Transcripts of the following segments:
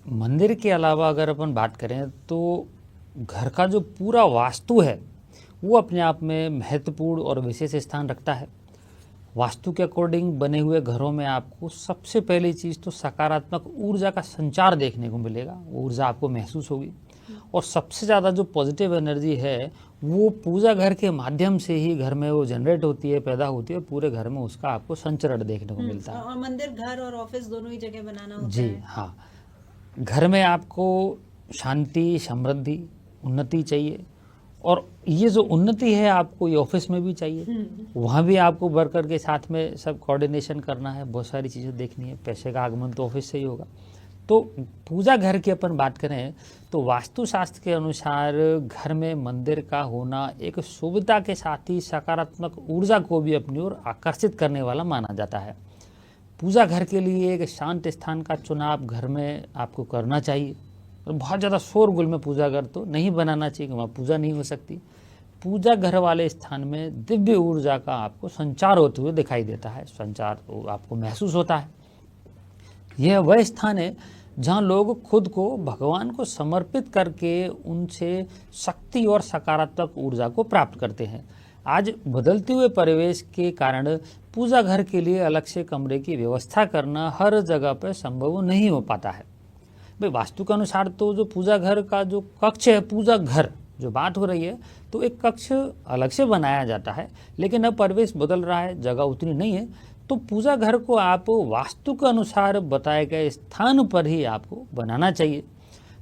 मंदिर के अलावा अगर अपन बात करें तो घर का जो पूरा वास्तु है वो अपने आप में महत्वपूर्ण और विशेष स्थान रखता है। वास्तु के अकॉर्डिंग बने हुए घरों में आपको सबसे पहली चीज़ तो सकारात्मक ऊर्जा का संचार देखने को मिलेगा, ऊर्जा आपको महसूस होगी। और सबसे ज़्यादा जो पॉजिटिव एनर्जी है वो पूजा घर के माध्यम से ही घर में वो जनरेट होती है, पैदा होती है, पूरे घर में उसका आपको संचरण देखने को मिलता है। और मंदिर घर और ऑफिस दोनों ही जगह बनाना होता जी है। हाँ, घर में आपको शांति, समृद्धि, उन्नति चाहिए। और ये जो उन्नति है आपको ये ऑफिस में भी चाहिए, वहाँ भी आपको वर्कर के साथ में सब कोऑर्डिनेशन करना है, बहुत सारी चीज़ें देखनी है। पैसे का आगमन तो ऑफिस से ही होगा। तो पूजा घर की अपन बात करें तो वास्तुशास्त्र के अनुसार घर में मंदिर का होना एक शुभता के साथ ही सकारात्मक ऊर्जा को भी अपनी ओर आकर्षित करने वाला माना जाता है। पूजा घर के लिए एक शांत स्थान का चुनाव घर में आपको करना चाहिए। और बहुत ज़्यादा शोरगुल में पूजा घर तो नहीं बनाना चाहिए, वहाँ पूजा नहीं हो सकती। पूजा घर वाले स्थान में दिव्य ऊर्जा का आपको संचार होते हुए दिखाई देता है, संचार आपको महसूस होता है। यह वह स्थान है जहाँ लोग खुद को भगवान को समर्पित करके उनसे शक्ति और सकारात्मक ऊर्जा को प्राप्त करते हैं। आज बदलते हुए परिवेश के कारण पूजा घर के लिए अलग से कमरे की व्यवस्था करना हर जगह पर संभव नहीं हो पाता है। भाई वास्तु के अनुसार तो जो पूजा घर का जो कक्ष है, पूजा घर जो बात हो रही है, तो एक कक्ष अलग से बनाया जाता है। लेकिन अब परिवेश बदल रहा है, जगह उतनी नहीं है, तो पूजा घर को आप वास्तु के अनुसार बताए गए स्थान पर ही आपको बनाना चाहिए।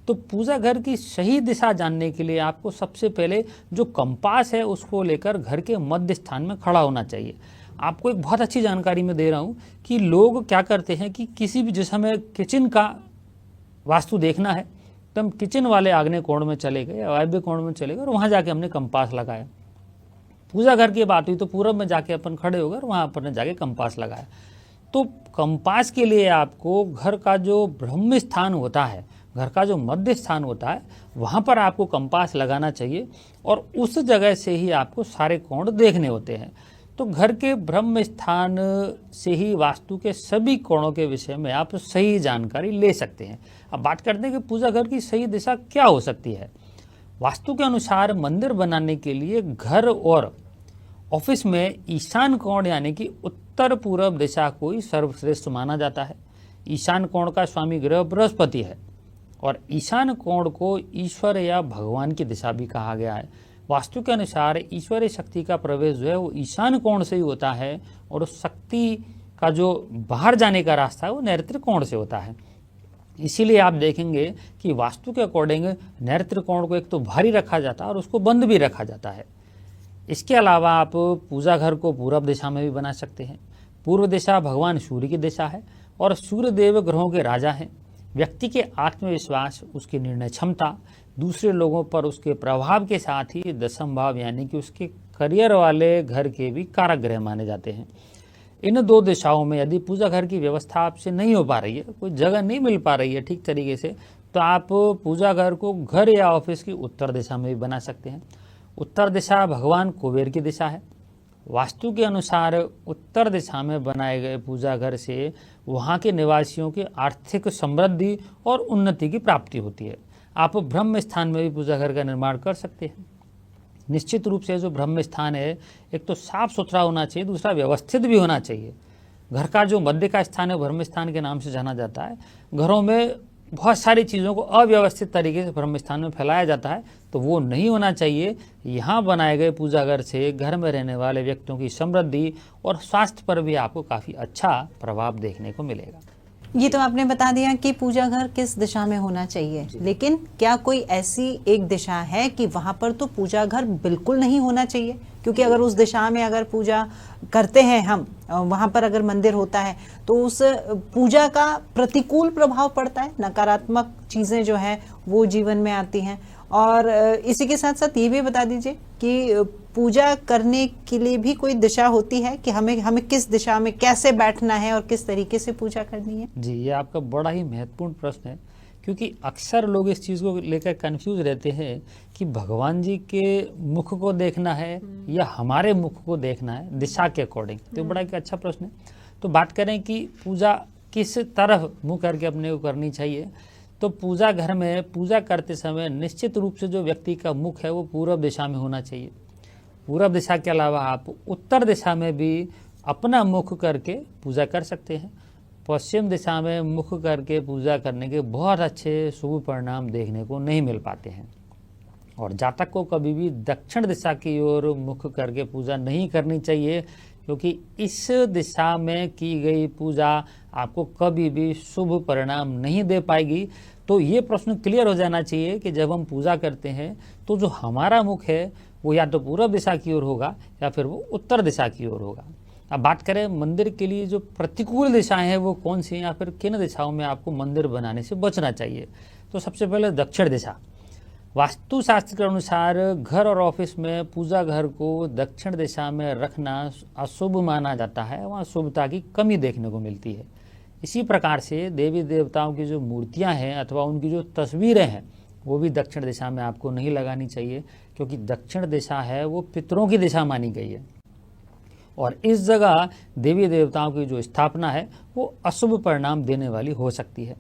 तो पूजा घर की सही दिशा जानने के लिए आपको सबसे पहले जो कंपास है उसको लेकर घर के मध्य स्थान में खड़ा होना चाहिए। आपको एक बहुत अच्छी जानकारी मैं दे रहा हूँ कि लोग क्या करते हैं कि किसी भी, जैसे हमें किचन का वास्तु देखना है तो हम किचन वाले आग्नेय कोण में चले गए, वायव्य कोण में चले गए और वहाँ जाके हमने कंपास लगाया। पूजा घर की बात हुई तो पूरब में जाके अपन खड़े हो गए और वहाँ अपन ने जाके कंपास लगाया। तो कंपास के लिए आपको घर का जो ब्रह्म स्थान होता है, घर का जो मध्य स्थान होता है, वहाँ पर आपको कंपास लगाना चाहिए और उस जगह से ही आपको सारे कोण देखने होते हैं। तो घर के ब्रह्म स्थान से ही वास्तु के सभी कोणों के विषय में आप सही जानकारी ले सकते हैं। अब बात करते हैं कि पूजा घर की सही दिशा क्या हो सकती है। वास्तु के अनुसार मंदिर बनाने के लिए घर और ऑफिस में ईशान कोण यानी कि उत्तर पूर्व दिशा को ही सर्वश्रेष्ठ माना जाता है। ईशान कोण का स्वामी ग्रह बृहस्पति है और ईशान कोण को ईश्वर या भगवान की दिशा भी कहा गया है। वास्तु के अनुसार ईश्वरीय शक्ति का प्रवेश जो है वो ईशान कोण से ही होता है और उस शक्ति का जो बाहर जाने का रास्ता है वो नैऋत्य कोण से होता है। इसीलिए आप देखेंगे कि वास्तु के अकॉर्डिंग नैऋत्य कोण को एक तो भारी रखा जाता है और उसको बंद भी रखा जाता है। इसके अलावा आप पूजा घर को पूर्व दिशा में भी बना सकते हैं। पूर्व दिशा भगवान सूर्य की दिशा है और सूर्य देव ग्रहों के राजा हैं। व्यक्ति के आत्मविश्वास, उसकी निर्णय क्षमता, दूसरे लोगों पर उसके प्रभाव के साथ ही दशम भाव यानी कि उसके करियर वाले घर के भी कारक ग्रह माने जाते हैं। इन दो दिशाओं में यदि पूजा घर की व्यवस्था आपसे नहीं हो पा रही है, कोई जगह नहीं मिल पा रही है ठीक तरीके से, तो आप पूजा घर को घर या ऑफिस की उत्तर दिशा में भी बना सकते हैं। उत्तर दिशा भगवान कुबेर की दिशा है। वास्तु के अनुसार उत्तर दिशा में बनाए गए पूजा घर से वहाँ के निवासियों की आर्थिक समृद्धि और उन्नति की प्राप्ति होती है। आप ब्रह्म स्थान में भी पूजा घर का निर्माण कर सकते हैं। निश्चित रूप से जो ब्रह्म स्थान है एक तो साफ सुथरा होना चाहिए, दूसरा व्यवस्थित भी होना चाहिए। घर का जो मध्य का स्थान है ब्रह्म स्थान के नाम से जाना जाता है। घरों में बहुत सारी चीज़ों को अव्यवस्थित तरीके से ब्रह्म स्थान में फैलाया जाता है, तो वो नहीं होना चाहिए। यहाँ बनाए गए पूजा घर से घर में रहने वाले व्यक्तियों की समृद्धि और स्वास्थ्य पर भी आपको काफ़ी अच्छा प्रभाव देखने को मिलेगा। ये तो आपने बता दिया कि पूजा घर किस दिशा में होना चाहिए, लेकिन क्या कोई ऐसी एक दिशा है कि वहां पर तो पूजा घर बिल्कुल नहीं होना चाहिए? क्योंकि अगर उस दिशा में अगर पूजा करते हैं हम, वहां पर अगर मंदिर होता है तो उस पूजा का प्रतिकूल प्रभाव पड़ता है, नकारात्मक चीजें जो है वो जीवन में आती हैं। और इसी के साथ साथ ये भी बता दीजिए कि पूजा करने के लिए भी कोई दिशा होती है कि हमें किस दिशा में कैसे बैठना है और किस तरीके से पूजा करनी है? जी, ये आपका बड़ा ही महत्वपूर्ण प्रश्न है, क्योंकि अक्सर लोग इस चीज़ को लेकर कंफ्यूज रहते हैं कि भगवान जी के मुख को देखना है या हमारे मुख को देखना है दिशा के अकॉर्डिंग। तो बड़ा एक अच्छा प्रश्न है। तो बात करें कि पूजा किस तरफ मुँह करके अपने को करनी चाहिए, तो पूजा घर में पूजा करते समय निश्चित रूप से जो व्यक्ति का मुख है वो पूर्व दिशा में होना चाहिए। पूर्व दिशा के अलावा आप उत्तर दिशा में भी अपना मुख करके पूजा कर सकते हैं। पश्चिम दिशा में मुख करके पूजा करने के बहुत अच्छे शुभ परिणाम देखने को नहीं मिल पाते हैं। और जातक को कभी भी दक्षिण दिशा की ओर मुख करके पूजा नहीं करनी चाहिए, क्योंकि इस दिशा में की गई पूजा आपको कभी भी शुभ परिणाम नहीं दे पाएगी। तो ये प्रश्न क्लियर हो जाना चाहिए कि जब हम पूजा करते हैं तो जो हमारा मुख है वो या तो पूर्व दिशा की ओर होगा या फिर वो उत्तर दिशा की ओर होगा। अब बात करें मंदिर के लिए जो प्रतिकूल दिशाएं हैं वो कौन सी हैं या फिर किन दिशाओं में आपको मंदिर बनाने से बचना चाहिए। तो सबसे पहले दक्षिण दिशा। वास्तुशास्त्र के अनुसार घर और ऑफिस में पूजा घर को दक्षिण दिशा में रखना अशुभ माना जाता है, वहाँ शुभता की कमी देखने को मिलती है। इसी प्रकार से देवी देवताओं की जो मूर्तियां हैं अथवा उनकी जो तस्वीरें हैं वो भी दक्षिण दिशा में आपको नहीं लगानी चाहिए, क्योंकि दक्षिण दिशा है वो पितरों की दिशा मानी गई है और इस जगह देवी देवताओं की जो स्थापना है वो अशुभ परिणाम देने वाली हो सकती है।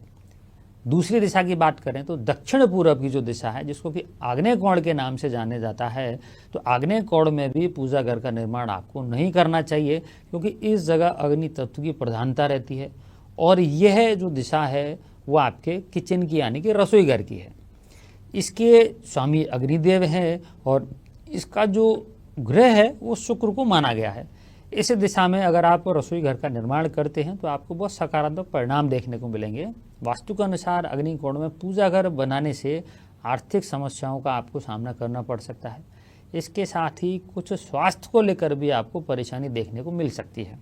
दूसरी दिशा की बात करें तो दक्षिण पूर्व की जो दिशा है, जिसको कि आग्नेय कोण के नाम से जाने जाता है, तो आग्नेय कोण में भी पूजा घर का निर्माण आपको नहीं करना चाहिए, क्योंकि इस जगह अग्नि तत्व की प्रधानता रहती है और यह जो दिशा है वो आपके किचन की यानी कि रसोई घर की है। इसके स्वामी अग्निदेव हैं और इसका जो ग्रह है वो शुक्र को माना गया है। इस दिशा में अगर आप रसोई घर का निर्माण करते हैं तो आपको बहुत सकारात्मक परिणाम देखने को मिलेंगे। वास्तु के अनुसार अग्नि कोण में पूजा घर बनाने से आर्थिक समस्याओं का आपको सामना करना पड़ सकता है। इसके साथ ही कुछ स्वास्थ्य को लेकर भी आपको परेशानी देखने को मिल सकती है।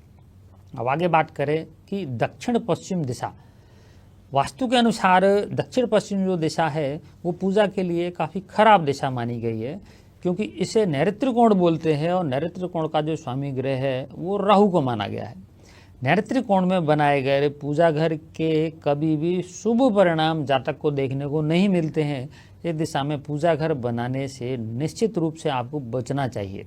अब आगे बात करें कि दक्षिण पश्चिम दिशा। वास्तु के अनुसार दक्षिण पश्चिम जो दिशा है वो पूजा के लिए काफ़ी खराब दिशा मानी गई है, क्योंकि इसे नैऋत्य कोण बोलते हैं और नैऋत्य कोण का जो स्वामी ग्रह है वो राहु को माना गया है। नैऋत्य कोण में बनाए गए पूजा घर के कभी भी शुभ परिणाम जातक को देखने को नहीं मिलते हैं। इस दिशा में पूजा घर बनाने से निश्चित रूप से आपको बचना चाहिए।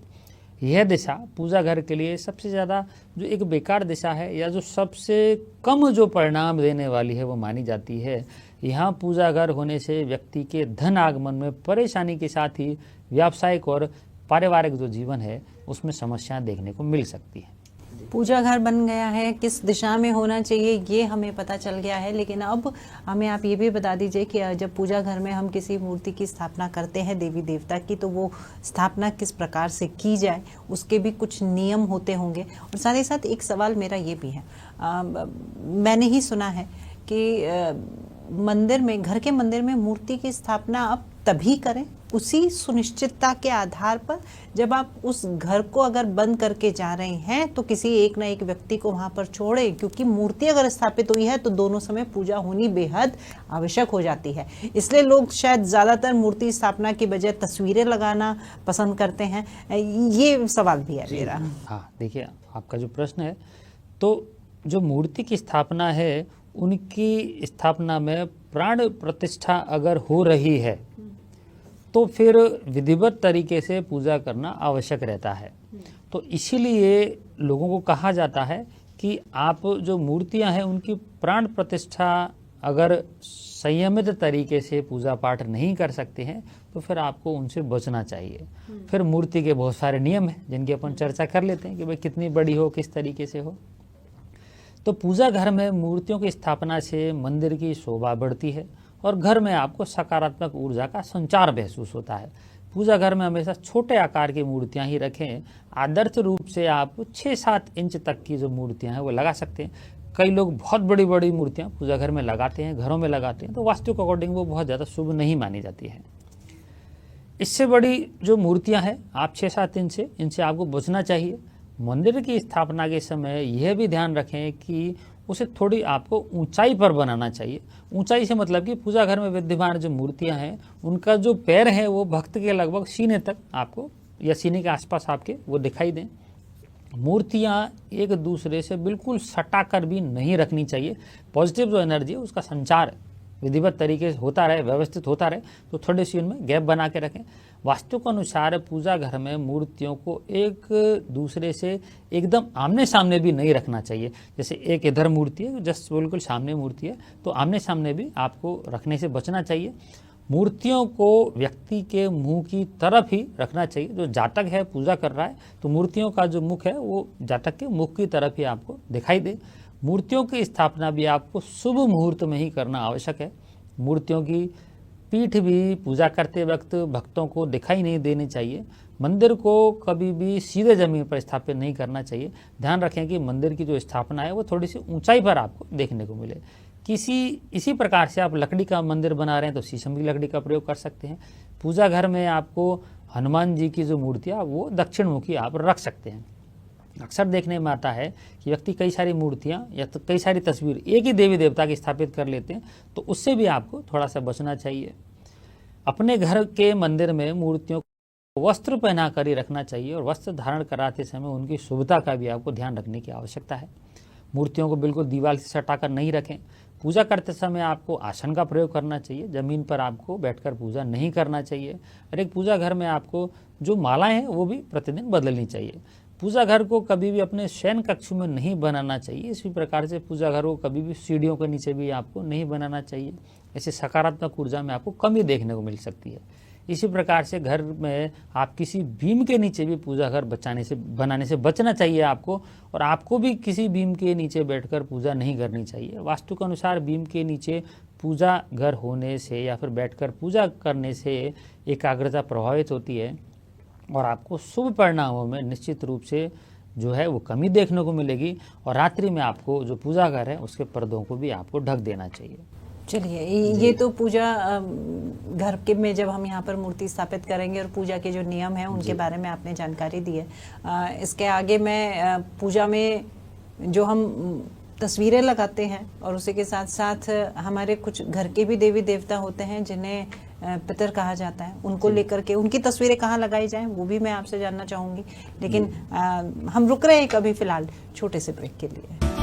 यह दिशा पूजा घर के लिए सबसे ज़्यादा जो एक बेकार दिशा है या जो सबसे कम जो परिणाम देने वाली है वो मानी जाती है। यहाँ पूजा घर होने से व्यक्ति के धन आगमन में परेशानी के साथ ही व्यावसायिक और पारिवारिक जो जीवन है उसमें समस्याएं देखने को मिल सकती है। पूजा घर बन गया है, किस दिशा में होना चाहिए ये हमें पता चल गया है, लेकिन अब हमें आप ये भी बता दीजिए कि जब पूजा घर में हम किसी मूर्ति की स्थापना करते हैं देवी देवता की, तो वो स्थापना किस प्रकार से की जाए उसके भी कुछ नियम होते होंगे। और साथ ही साथ एक सवाल मेरा ये भी है, मैंने ही सुना है कि मंदिर में, घर के मंदिर में मूर्ति की स्थापना आप तभी करें उसी सुनिश्चितता के आधार पर जब आप उस घर को अगर बंद करके जा रहे हैं तो किसी एक ना एक व्यक्ति को वहां पर छोड़े, क्योंकि मूर्ति अगर स्थापित हुई है तो दोनों समय पूजा होनी बेहद आवश्यक हो जाती है। इसलिए लोग शायद ज़्यादातर मूर्ति स्थापना की बजाय तस्वीरें लगाना पसंद करते हैं। ये सवाल भी है मेरा। हाँ, देखिए आपका जो प्रश्न है, तो जो मूर्ति की स्थापना है उनकी स्थापना में प्राण प्रतिष्ठा अगर हो रही है तो फिर विधिवत तरीके से पूजा करना आवश्यक रहता है। तो इसीलिए लोगों को कहा जाता है कि आप जो मूर्तियां हैं उनकी प्राण प्रतिष्ठा अगर संयमित तरीके से पूजा पाठ नहीं कर सकते हैं तो फिर आपको उनसे बचना चाहिए। फिर मूर्ति के बहुत सारे नियम हैं जिनकी अपन चर्चा कर लेते हैं कि भाई कितनी बड़ी हो, किस तरीके से हो। तो पूजा घर में मूर्तियों की स्थापना से मंदिर की शोभा बढ़ती है और घर में आपको सकारात्मक ऊर्जा का संचार महसूस होता है। पूजा घर में हमेशा छोटे आकार की मूर्तियां ही रखें। आदर्श रूप से आप 6-7 इंच तक की जो मूर्तियां हैं वो लगा सकते हैं। कई लोग बहुत बड़ी बड़ी मूर्तियां पूजा घर में लगाते हैं, घरों में लगाते हैं, तो वास्तु के अकॉर्डिंग वो बहुत ज़्यादा शुभ नहीं मानी जाती है। इससे बड़ी जो मूर्तियां हैं आप 6-7 इंच से, इनसे आपको बचना चाहिए। मंदिर की स्थापना के समय यह भी ध्यान रखें कि उसे थोड़ी आपको ऊंचाई पर बनाना चाहिए। ऊंचाई से मतलब कि पूजा घर में विद्यमान जो मूर्तियां हैं उनका जो पैर है वो भक्त के लगभग सीने तक आपको या सीने के आसपास आपके वो दिखाई दें। मूर्तियां एक दूसरे से बिल्कुल सटाकर भी नहीं रखनी चाहिए। पॉजिटिव जो एनर्जी है उसका संचार विधिवत तरीके से होता रहे, व्यवस्थित होता रहे, तो थोड़ी सी उनमें गैप बना के रखें। वास्तु के अनुसार पूजा घर में मूर्तियों को एक दूसरे से एकदम आमने सामने भी नहीं रखना चाहिए। जैसे एक इधर मूर्ति है, जस्ट बिल्कुल सामने मूर्ति है, तो आमने सामने भी आपको रखने से बचना चाहिए। मूर्तियों को व्यक्ति के मुंह की तरफ ही रखना चाहिए। जो जातक है पूजा कर रहा है तो मूर्तियों का जो मुख है वो जातक के मुख की तरफ ही आपको दिखाई दे। मूर्तियों की स्थापना भी आपको शुभ मुहूर्त में ही करना आवश्यक है। मूर्तियों की पीठ भी पूजा करते वक्त भक्तों को दिखाई नहीं देनी चाहिए। मंदिर को कभी भी सीधे जमीन पर स्थापित नहीं करना चाहिए। ध्यान रखें कि मंदिर की जो स्थापना है वो थोड़ी सी ऊंचाई पर आपको देखने को मिले। इसी प्रकार से आप लकड़ी का मंदिर बना रहे हैं तो शीशम की लकड़ी का प्रयोग कर सकते हैं। पूजा घर में आपको हनुमान जी की जो मूर्तियाँ वो दक्षिण मुखी आप रख सकते हैं। अक्सर देखने में आता है कि व्यक्ति कई सारी मूर्तियाँ या तो कई सारी तस्वीर एक ही देवी देवता की स्थापित कर लेते हैं, तो उससे भी आपको थोड़ा सा बचना चाहिए। अपने घर के मंदिर में मूर्तियों को वस्त्र पहना कर ही रखना चाहिए और वस्त्र धारण कराते समय उनकी शुभता का भी आपको ध्यान रखने की आवश्यकता है। मूर्तियों को बिल्कुल दीवार से सटाकर नहीं रखें। पूजा करते समय आपको आसन का प्रयोग करना चाहिए। जमीन पर आपको बैठकर पूजा नहीं करना चाहिए। और एक पूजा घर में आपको जो मालाएं हैं वो भी प्रतिदिन बदलनी चाहिए। पूजा घर को कभी भी अपने शयन कक्ष में नहीं बनाना चाहिए। इसी प्रकार से पूजा घर को कभी भी सीढ़ियों के नीचे भी आपको नहीं बनाना चाहिए। ऐसे सकारात्मक ऊर्जा में आपको कमी देखने को मिल सकती है। इसी प्रकार से घर में आप किसी बीम के नीचे भी पूजा घर बनाने से बचना चाहिए आपको। और आपको भी किसी बीम के नीचे बैठकर पूजा नहीं करनी चाहिए। वास्तु के अनुसार बीम के नीचे पूजा घर होने से या फिर बैठकर पूजा करने से एकाग्रता प्रभावित होती है और आपको शुभ परिणामों में निश्चित रूप से जो है वो कमी देखने को मिलेगी। और रात्रि में आपको जो पूजा घर है उसके पर्दों को भी आपको ढक देना चाहिए। चलिए, ये तो पूजा घर के में जब हम यहाँ पर मूर्ति स्थापित करेंगे और पूजा के जो नियम हैं उनके बारे में आपने जानकारी दी है। इसके आगे मैं पूजा में जो हम तस्वीरें लगाते हैं और उसी के साथ साथ हमारे कुछ घर के भी देवी देवता होते हैं जिन्हें पितर कहा जाता है, उनको लेकर के उनकी तस्वीरें कहाँ लगाई जाएं वो भी मैं आपसे जानना चाहूँगी। लेकिन हम रुक रहे हैं कभी फिलहाल छोटे से ब्रेक के लिए।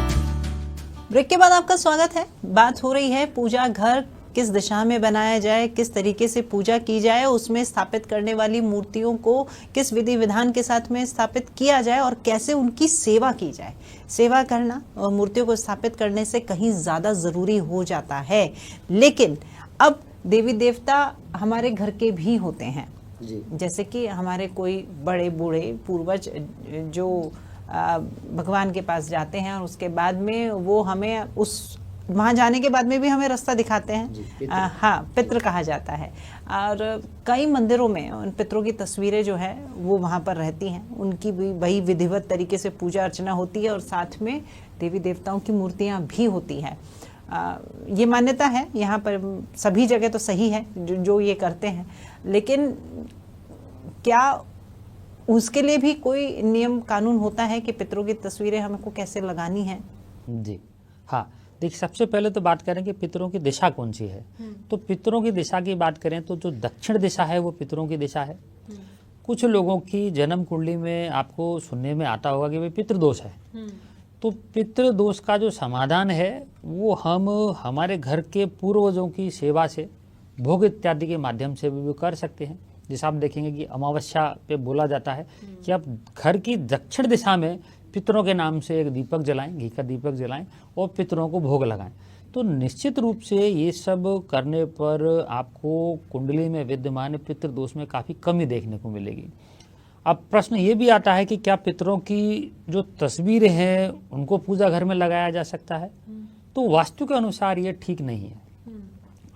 ब्रेक के बाद आपका स्वागत है। बात हो रही है पूजा घर किस दिशा में बनाया जाए, किस तरीके से पूजा की जाए, उसमें स्थापित करने वाली मूर्तियों को किस विधि विधान के साथ में स्थापित किया जाए और कैसे उनकी सेवा की जाए। सेवा करना और मूर्तियों को स्थापित करने से कहीं ज्यादा जरूरी हो जाता है। लेकिन अब देवी देवता हमारे घर के भी होते हैं जी। जैसे कि हमारे कोई बड़े बूढ़े पूर्वज जो भगवान के पास जाते हैं और उसके बाद में वो हमें वहां जाने के बाद में भी हमें रास्ता दिखाते हैं। हाँ, पितृ कहा जाता है। और कई मंदिरों में उन पितरों की तस्वीरें जो है वो वहां पर रहती हैं। उनकी भी वही विधिवत तरीके से पूजा अर्चना होती है और साथ में देवी देवताओं की मूर्तियां भी होती हैं। ये मान्यता है यहाँ पर, सभी जगह तो सही है जो ये करते हैं। लेकिन क्या उसके लिए भी कोई नियम कानून होता है कि पितरों की तस्वीरें हमको कैसे लगानी है? जी हाँ, देखिए सबसे पहले तो बात करें कि पितरों की दिशा कौन सी है। तो पितरों की दिशा की बात करें तो जो दक्षिण दिशा है वो पितरों की दिशा है। कुछ लोगों की जन्म कुंडली में आपको सुनने में आता होगा कि भाई पितृदोष है। तो पितृदोष का जो समाधान है वो हम हमारे घर के पूर्वजों की सेवा से, भोग इत्यादि के माध्यम से भी कर सकते हैं। जैसे आप देखेंगे कि अमावस्या पे बोला जाता है कि आप घर की दक्षिण दिशा में पितरों के नाम से एक दीपक जलाएं, घी का दीपक जलाएं और पितरों को भोग लगाएं। तो निश्चित रूप से ये सब करने पर आपको कुंडली में विद्यमान पितृदोष में काफ़ी कमी देखने को मिलेगी। अब प्रश्न ये भी आता है कि क्या पितरों की जो तस्वीरें हैं उनको पूजा घर में लगाया जा सकता है? तो वास्तु के अनुसार ये ठीक नहीं है।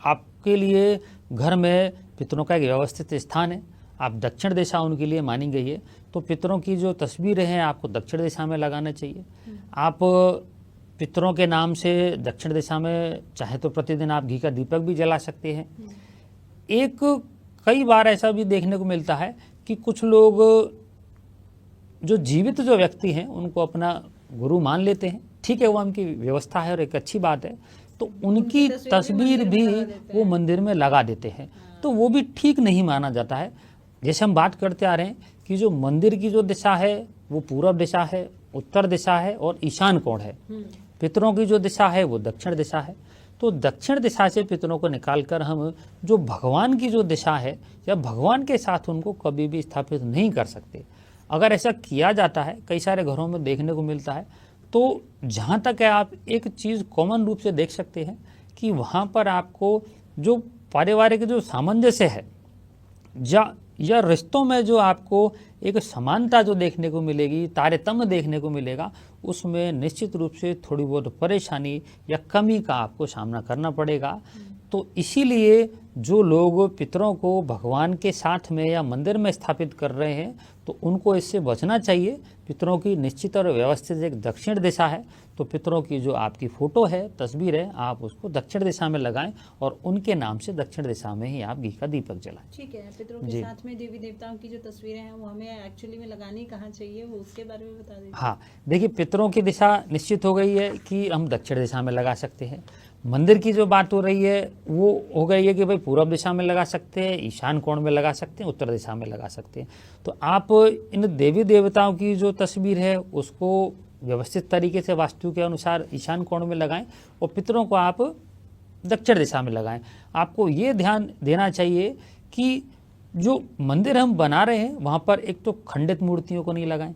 आपके लिए घर में पितरों का एक व्यवस्थित स्थान है, आप दक्षिण दिशा उनके लिए मानी गई है, तो पितरों की जो तस्वीरें हैं आपको दक्षिण दिशा में लगाना चाहिए। आप पितरों के नाम से दक्षिण दिशा में चाहे तो प्रतिदिन आप घी का दीपक भी जला सकते हैं। कई बार ऐसा भी देखने को मिलता है कि कुछ लोग जो जीवित जो व्यक्ति हैं उनको अपना गुरु मान लेते हैं। ठीक है, वो उनकी व्यवस्था है और एक अच्छी बात है, तो उनकी तस्वीर भी वो मंदिर में लगा देते हैं, तो वो भी ठीक नहीं माना जाता है। जैसे हम बात करते आ रहे हैं कि जो मंदिर की जो दिशा है वो पूर्व दिशा है, उत्तर दिशा है और ईशान कोण है। पितरों की जो दिशा है वो दक्षिण दिशा है। तो दक्षिण दिशा से पितरों को निकालकर हम जो भगवान की जो दिशा है या भगवान के साथ उनको कभी भी स्थापित नहीं कर सकते। अगर ऐसा किया जाता है, कई सारे घरों में देखने को मिलता है, तो जहाँ तक है आप एक चीज़ कॉमन रूप से देख सकते हैं कि वहाँ पर आपको जो पारिवारिक जो सामंजस्य है या रिश्तों में जो आपको एक समानता जो देखने को मिलेगी, तारतम्य देखने को मिलेगा, उसमें निश्चित रूप से थोड़ी बहुत परेशानी या कमी का आपको सामना करना पड़ेगा। तो इसीलिए जो लोग पितरों को भगवान के साथ में या मंदिर में स्थापित कर रहे हैं, तो उनको इससे बचना चाहिए। पितरों की निश्चित और व्यवस्थित एक दक्षिण दिशा है, तो पितरों की जो आपकी फोटो है, तस्वीर है, आप उसको दक्षिण दिशा में लगाएं और उनके नाम से दक्षिण दिशा में ही आप घी का दीपक जलाएं। ठीक है, पितरों के साथ में देवी देवताओं की जो तस्वीरें हैं वो हमें एक्चुअली में लगानी कहाँ चाहिए, वो उसके बारे में बता दीजिए। हाँ, देखिए, पितरों की दिशा निश्चित हो गई है कि हम दक्षिण दिशा में लगा सकते हैं। मंदिर की जो बात हो रही है वो हो गई है कि भाई पूर्व दिशा में लगा सकते हैं, ईशान कोण में लगा सकते हैं, उत्तर दिशा में लगा सकते हैं। तो आप इन देवी देवताओं की जो तस्वीर है उसको व्यवस्थित तरीके से वास्तु के अनुसार ईशान कोण में लगाएं और पितरों को आप दक्षिण दिशा में लगाएं। आपको ये ध्यान देना चाहिए कि जो मंदिर हम बना रहे हैं वहाँ पर एक तो खंडित मूर्तियों को नहीं लगाएं।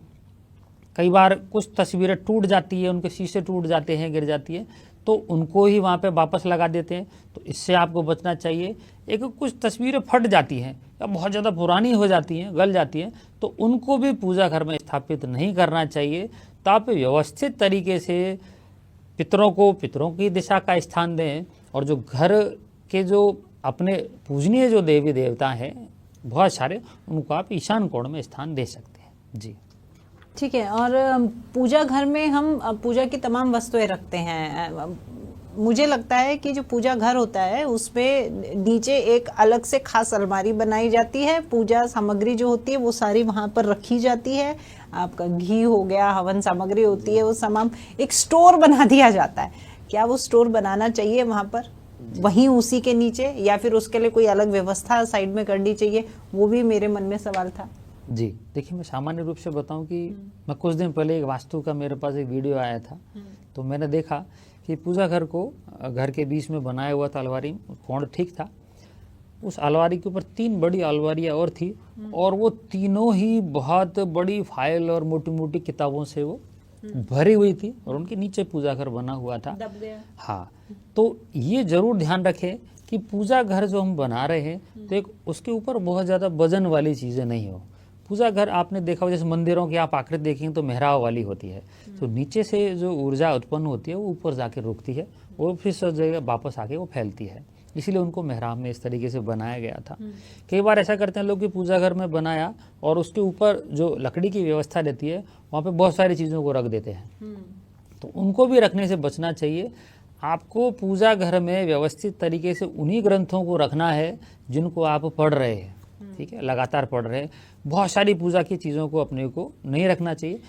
कई बार कुछ तस्वीरें टूट जाती है, उनके शीशे टूट जाते हैं, गिर जाती है, तो उनको ही वहाँ पे वापस लगा देते हैं, तो इससे आपको बचना चाहिए। एक कुछ तस्वीरें फट जाती हैं या बहुत ज़्यादा पुरानी हो जाती हैं, गल जाती हैं, तो उनको भी पूजा घर में स्थापित नहीं करना चाहिए। तो आप व्यवस्थित तरीके से पितरों की दिशा का स्थान दें और जो घर के जो अपने पूजनीय जो देवी देवता हैं बहुत सारे, उनको आप ईशान कोण में स्थान दे सकते हैं। जी ठीक है। और पूजा घर में हम पूजा की तमाम वस्तुएं रखते हैं। मुझे लगता है कि जो पूजा घर होता है उसमें नीचे एक अलग से खास अलमारी बनाई जाती है, पूजा सामग्री जो होती है वो सारी वहाँ पर रखी जाती है। आपका घी हो गया, हवन सामग्री होती है, वो तमाम एक स्टोर बना दिया जाता है। क्या वो स्टोर बनाना चाहिए वहाँ पर वहीं उसी के नीचे, या फिर उसके लिए कोई अलग व्यवस्था साइड में करनी चाहिए? वो भी मेरे मन में सवाल था। जी, देखिए, मैं सामान्य रूप से बताऊं कि मैं कुछ दिन पहले एक वास्तु का मेरे पास एक वीडियो आया था, तो मैंने देखा कि पूजा घर को घर के बीच में बनाया हुआ था, अलमारी कोण ठीक था, उस अलमारी के ऊपर 3 बड़ी अलमारियाँ और थी और वो तीनों ही बहुत बड़ी फाइल और मोटी मोटी किताबों से वो भरी हुई थी और उनके नीचे पूजा घर बना हुआ था। दब गया। हाँ, तो ये जरूर ध्यान रखें कि पूजा घर जो हम बना रहे हैं तो एक उसके ऊपर बहुत ज़्यादा वजन वाली चीज़ें नहीं हो। पूजा घर आपने देखा हो, जैसे मंदिरों की आप आकृति देखेंगे तो मेहराब वाली होती है, तो नीचे से जो ऊर्जा उत्पन्न होती है वो ऊपर जाके रुकती है और फिर सब जगह वापस आके वो फैलती है, इसीलिए उनको मेहराब में इस तरीके से बनाया गया था। कई बार ऐसा करते हैं लोग कि पूजा घर में बनाया और उसके ऊपर जो लकड़ी की व्यवस्था रहती है वहाँ पे बहुत सारी चीज़ों को रख देते हैं, तो उनको भी रखने से बचना चाहिए। आपको पूजा घर में व्यवस्थित तरीके से उन्हीं ग्रंथों को रखना है जिनको आप पढ़ रहे हैं, ठीक है, लगातार पढ़ रहे हैं। बहुत सारी पूजा की चीज़ों को अपने को नहीं रखना चाहिए।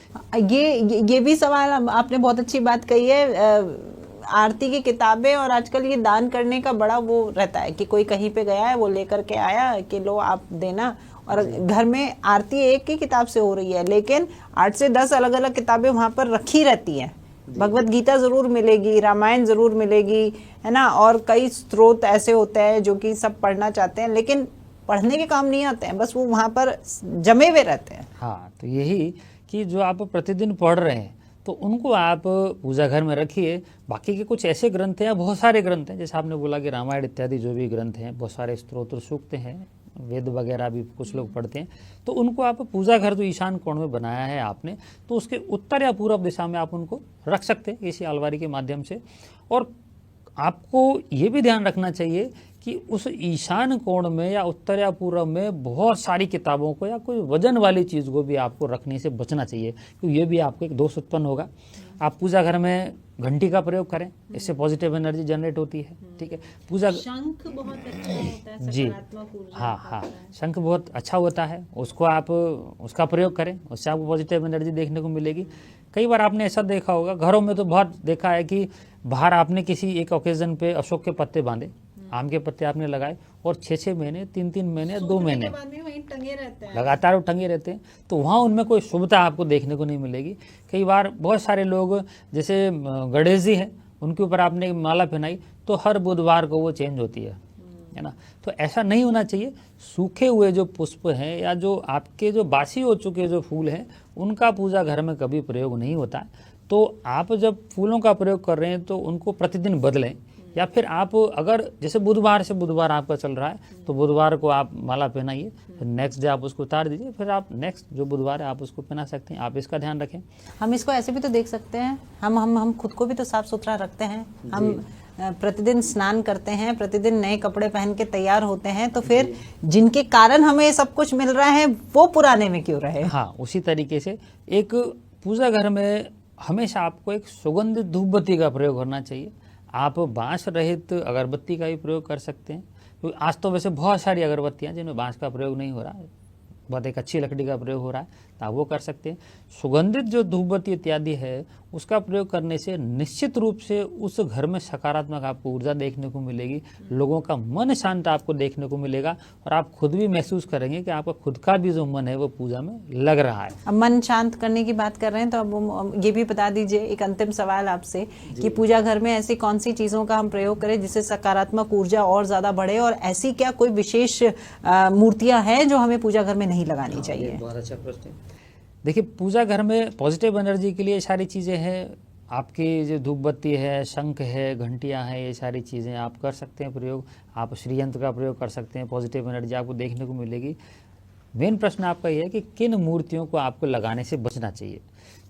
ये भी सवाल आपने बहुत अच्छी बात कही है। आरती की किताबें और आजकल ये दान करने का बड़ा वो रहता है कि कोई कहीं पे गया है, वो लेकर के आया कि लो आप देना, और घर में आरती एक ही किताब से हो रही है लेकिन 8 से 10 अलग अलग किताबें वहां पर रखी रहती हैं। भगवत गीता जरूर मिलेगी, रामायण जरूर मिलेगी, है ना, और कई स्रोत ऐसे होते हैं जो कि सब पढ़ना चाहते हैं लेकिन पढ़ने के काम नहीं आते हैं, बस वो वहाँ पर जमे हुए रहते हैं। हाँ, तो यही कि जो आप प्रतिदिन पढ़ रहे हैं तो उनको आप पूजा घर में रखिए। बाकी के कुछ ऐसे ग्रंथ हैं, बहुत सारे ग्रंथ हैं, जैसे आपने बोला कि रामायण इत्यादि जो भी ग्रंथ हैं, बहुत सारे स्तोत्र सूक्त हैं, वेद वगैरह भी कुछ लोग पढ़ते हैं, तो उनको आप पूजा घर जो ईशान कोण में बनाया है आपने, तो उसके उत्तर या पूर्व दिशा में आप उनको रख सकते हैं इसी अलमारी के माध्यम से। और आपको ये भी ध्यान रखना चाहिए कि उस ईशान कोण में या उत्तर या पूर्व में बहुत सारी किताबों को या कोई वजन वाली चीज़ को भी आपको रखने से बचना चाहिए, क्योंकि ये भी आपको एक दोष उत्पन्न होगा। आप पूजा घर में घंटी का प्रयोग करें, इससे पॉजिटिव एनर्जी जनरेट होती है, ठीक है। पूजा शंख बहुत अच्छा होता है, जी, हाँ, शंख बहुत अच्छा होता है, उसको आप उसका प्रयोग करें, उससे आपको पॉजिटिव एनर्जी देखने को मिलेगी। कई बार आपने ऐसा देखा होगा, घरों में तो बहुत देखा है कि बाहर आपने किसी एक ओकेजन पे अशोक के पत्ते बांधे, आम के पत्ते आपने लगाए और 6-6 महीने, 3-3 महीने, 2 महीने टंगे रहते हैं, लगातार वो टंगे रहते हैं, तो वहाँ उनमें कोई शुभता आपको देखने को नहीं मिलेगी। कई बार बहुत सारे लोग, जैसे गणेश जी हैं, उनके ऊपर आपने एक माला पहनाई तो हर बुधवार को वो चेंज होती है ना। तो ऐसा नहीं होना चाहिए। सूखे हुए जो पुष्प हैं या जो आपके जो बासी हो चुके जो फूल हैं उनका पूजा घर में कभी प्रयोग नहीं होता है। तो आप जब फूलों का प्रयोग कर रहे हैं तो उनको प्रतिदिन बदलें, या फिर आप अगर जैसे बुधवार से बुधवार आपका चल रहा है तो बुधवार को आप माला पहनाइए, फिर नेक्स्ट डे आप उसको उतार दीजिए, फिर आप नेक्स्ट जो बुधवार है आप उसको पहना सकते हैं। आप इसका ध्यान रखें। हम इसको ऐसे भी तो देख सकते हैं, हम खुद को भी तो साफ सुथरा रखते हैं। हम प्रतिदिन स्नान करते हैं, प्रतिदिन नए कपड़े पहन के तैयार होते हैं, तो फिर जिनके कारण हमें ये सब कुछ मिल रहा है वो पुराने में क्यों रहे। हाँ, उसी तरीके से एक पूजा घर में हमेशा आपको एक सुगंधित धूप बत्ती का प्रयोग करना चाहिए। आप बांस रहित अगरबत्ती का भी प्रयोग कर सकते हैं, क्योंकि आज तो वैसे बहुत सारी अगरबत्तियां जिनमें बांस का प्रयोग नहीं हो रहा है, बहुत एक अच्छी लकड़ी का प्रयोग हो रहा है, तो आप वो कर सकते हैं। सुगंधित जो धूप बत्ती इत्यादि है उसका प्रयोग करने से निश्चित रूप से उस घर में सकारात्मक आपको ऊर्जा देखने को मिलेगी, लोगों का मन शांत आपको देखने को मिलेगा, और आप खुद भी महसूस करेंगे कि आपका खुद का भी जो मन है वो पूजा में लग रहा है। अब मन शांत करने की बात कर रहे हैं तो अब ये भी बता दीजिए, एक अंतिम सवाल आपसे, कि पूजा घर में ऐसी कौन सी चीजों का हम प्रयोग करें जिससे सकारात्मक ऊर्जा और ज्यादा बढ़े, और ऐसी क्या कोई विशेष मूर्तियां हैं जो हमें पूजा घर में नहीं लगानी चाहिए। बहुत अच्छा प्रश्न है। देखिए, पूजा घर में पॉजिटिव एनर्जी के लिए सारी चीज़ें हैं। आपकी जो धूप बत्ती है, शंख है, घंटियां हैं, ये सारी चीज़ें आप कर सकते हैं प्रयोग। आप श्रीयंत्र का प्रयोग कर सकते हैं, पॉजिटिव एनर्जी आपको देखने को मिलेगी। मेन प्रश्न आपका ये है कि किन मूर्तियों को आपको लगाने से बचना चाहिए।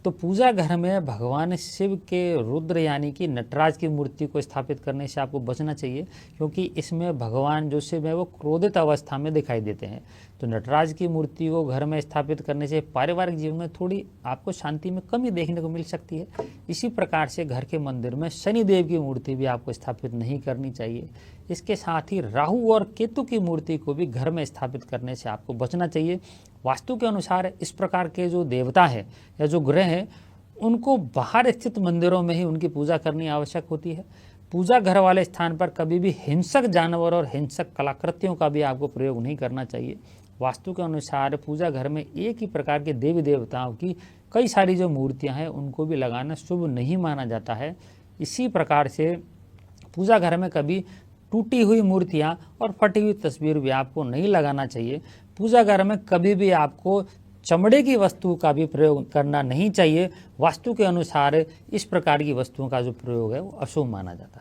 तो पूजा घर में भगवान शिव के रुद्र यानी कि नटराज की मूर्ति को स्थापित करने से आपको बचना चाहिए, क्योंकि इसमें भगवान जो शिव है वो क्रोधित अवस्था में दिखाई देते हैं। तो नटराज की मूर्ति को घर में स्थापित करने से पारिवारिक जीवन में थोड़ी आपको शांति में कमी देखने को मिल सकती है। इसी प्रकार से घर के मंदिर में शनिदेव की मूर्ति भी आपको स्थापित नहीं करनी चाहिए। इसके साथ ही राहु और केतु की मूर्ति को भी घर में स्थापित करने से आपको बचना चाहिए। वास्तु के अनुसार इस प्रकार के जो देवता है या जो ग्रह हैं उनको बाहर स्थित मंदिरों में ही उनकी पूजा करनी आवश्यक होती है। पूजा घर वाले स्थान पर कभी भी हिंसक जानवर और हिंसक कलाकृतियों का भी आपको प्रयोग नहीं करना चाहिए। वास्तु के अनुसार पूजा घर में एक ही प्रकार के देवी देवताओं की कई सारी जो मूर्तियां हैं उनको भी लगाना शुभ नहीं माना जाता है। इसी प्रकार से पूजा घर में कभी टूटी हुई मूर्तियां और फटी हुई तस्वीर भी आपको नहीं लगाना चाहिए। पूजा घर में कभी भी आपको चमड़े की वस्तु का भी प्रयोग करना नहीं चाहिए। वास्तु के अनुसार इस प्रकार की वस्तुओं का जो प्रयोग है वो अशुभ माना जाता है।